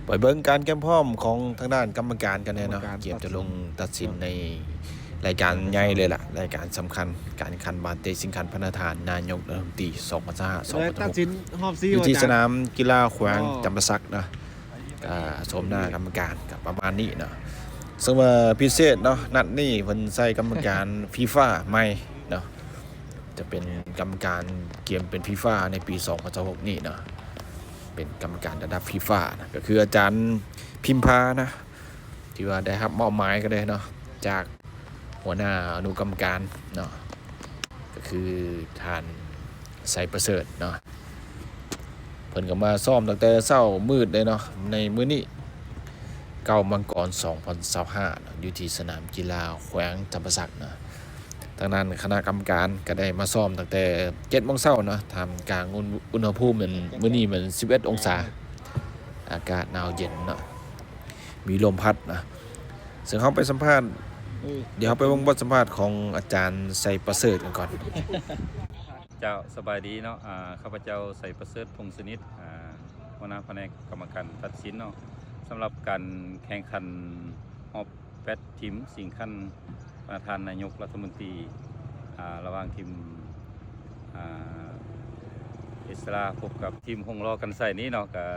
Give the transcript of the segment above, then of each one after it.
ไปเบิ่งการเกมพร้อมของทางด้านกรรมการกันเลยเนาะเกมจะลงตัดสินในรายการใหญ่เลยล่ะรายการสำคัญการแข่งขันบาเตสิงคันพระธานนายกรัฐมนตรี2025-2026อยู่ที่สนามกีฬาแขวงจำปาสักเนาะชมหน้ากรรมการกับประมาณนี้เนาะซึ่งว่าพิเศษเนาะนัดนี้เพิ่นใส่กรรมการฟีฟ่าใหม่เนาะจะเป็นกรรมการเกมเป็นฟีฟ่าในปี2026นี่เนาะเป็นกรรมการระดับฟีฟ่านะก็คืออาจารย์พิมพานะที่ว่าได้รับมอบหมายก็ได้เนาะจากหัวหน้าอนุกรรมการเนาะก็คือท่านไซประเสริฐเนาะเพิ่นก็มาซ้อมตั้งแต่เช้ามืดเลยเนาะในมื้อนี้เก้ามังกร2025เนาะอยู่ที่สนามกีฬาแขวงจำปาสักเนาะทางนั้นคณะกรรมการก็ได้มาซ้อมตั้งแต่7:00 นเนาะทำกลางอุณหภูมิมันมื้อนี้มัน11 องศาอากาศหนาวเย็นเนาะมีลมพัดนะซึ่งเขาไปสัมภาษณ์เดี๋ยวเขาไปวงบทสัมภาษณ์ของอาจารย์ไซประเสริฐกันก่อนเจ้าสบายดีเนาะข้าพเจ้าไซประเสริฐพงษ์สนิทหัวหน้าแผนกกรรมการตัดสินเนาะสำหรับการแข่งขันฮอบ8 ทีมสิงคันประธานนายกรัฐมนตรีระหว่างทีมอิสราพบกับทีมหงรอกันใส่นี้เนาะกับ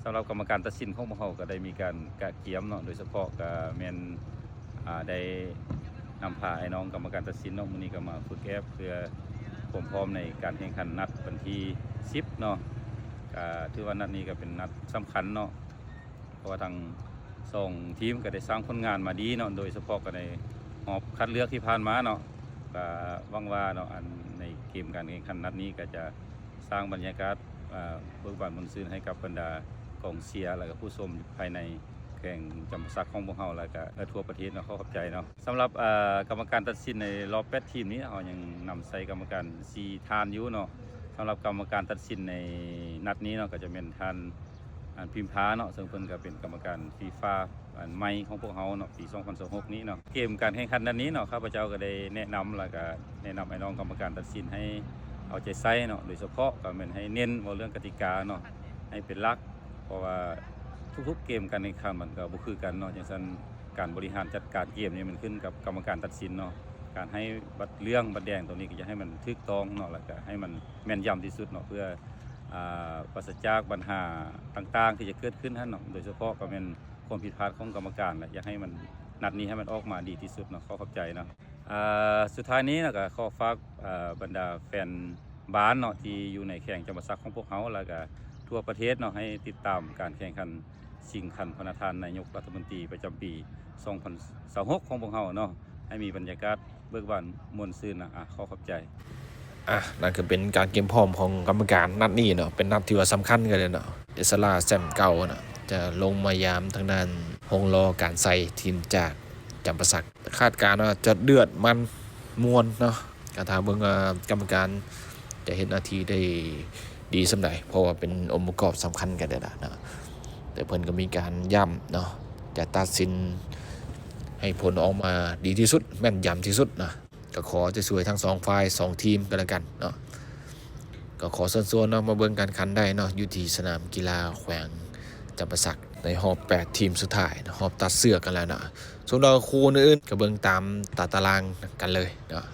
สำหรับกรรมการตัดสินของพวกเขาก็ได้มีการกะเกียมเนาะโดยเฉพาะกับแมนได้นำพาไอ้น้องกรรมการตัดสินเนาะมื้อนี้ก็มาฝึกแอปเพื่อความพร้อมในการแข่งขันนัดวันที่10เนาะถือว่านัดนี้ก็เป็นนัดสำคัญเนาะเพราะว่าทาง2 ทีมก็ได้สร้างผลงานมาดีเนาะโดยเฉพาะก็ในหอบคัดเลือกที่ผ่านมาเนาะก็หวังว่าเนาะในเกมการแข่งขันนัดนี้ก็จะสร้างบรรยากาศเบิกบานมนต์ซื่นให้กับบรรดากองเชียร์และก็ผู้ชมภายในแข่งจำปาสักของพวกเราแล้วก็ทั่วประเทศเนาะขอบใจเนาะสำหรับกรรมการตัดสินในรอบ8 ทีมนี้เรายังนำใส่กรรมการ4 ท่านอยู่เนาะสำหรับกรรมการตัดสินในนัดนี้เนาะก็จะเป็นท่านพิมพาเนาะซึ่งเพิ่นก็เป็นกรรมการฟีฟ่าใหม่ของพวกเราเนาะปี2026นี้เนาะเกมการแข่งขันนัดนี้เนาะข้าพเจ้าก็ได้แนะนำแล้วก็แนะนำให้น้องกรรมการตัดสินให้เอาใจใส่เนาะโดยเฉพาะก็เป็นให้เน้นเรื่องกติกาเนาะให้เป็นหลักเพราะว่าทุกๆเกมการแข่งขันมันก็บ่คือกันเนาะจังซั่นการบริหารจัดการเกมนี่มันขึ้นกับกรรมการตัดสินเนาะการให้บัตรเหลืองบัตรแดงตัวนี้ก็จะให้มันถูกต้องเนาะแล้วก็ให้มันแม่นยำที่สุดเนาะเพื่อปราศจากปัญหาต่างๆที่จะเกิดขึ้นเนาะโดยเฉพาะก็เป็นความผิดพลาดของกรรมการแหละอยากให้มันนัดนี้ให้มันออกมาดีที่สุดเนาะขอบใจเนาะสุดท้ายนี้นะก็ขอฝากบรรดาแฟนบ้านเนาะที่อยู่ในแข่งจำปาสักของพวกเขาแล้วก็ทั่วประเทศเนาะให้ติดตามการแข่งขันชิงคันพระประธานนายกรัฐมนตรีประจำปี2026ของพวกเขาเนาะให้มีบรรยากาศเบิกบานมวลซื่นนะขอบใจนั่นคือเป็นการเกมพร้อมของกรรมการนัดนี้เนาะเป็นนัดที่ว่าสำคัญกันเลยเนาะเอสลาแซมเก่าเนาะจะลงมายามทางด้านหงรอการใส่ทีมจากจำปาสักคาดการณ์ว่าจะเดือดมันมวนเนาะกระทาเบิ่งกรรมการจะเห็นนาทีได้ดีสำใดเพราะว่าเป็นองค์ประกอบสำคัญกันเด้อนะแต่เพิ่นก็มีการย้ำเนาะจะตัดสินให้ผลออกมาดีที่สุดแม่นยำที่สุดนะก็ขอจะช่วยทั้ง2 ฝ่าย 2 ทีมกันแล้วกันเนาะก็ขอเชิญชวนเนาะมาเบิ่งการขันได้เนาะอยู่ที่สนามกีฬาแขวงจำปาสักในรอบ8 ทีมสุดท้ายรอบตัดเสือกกันแล้วเนาะส่วนเราคู่อื่นๆก็เบิ่งตามตารางกันเลยเนาะ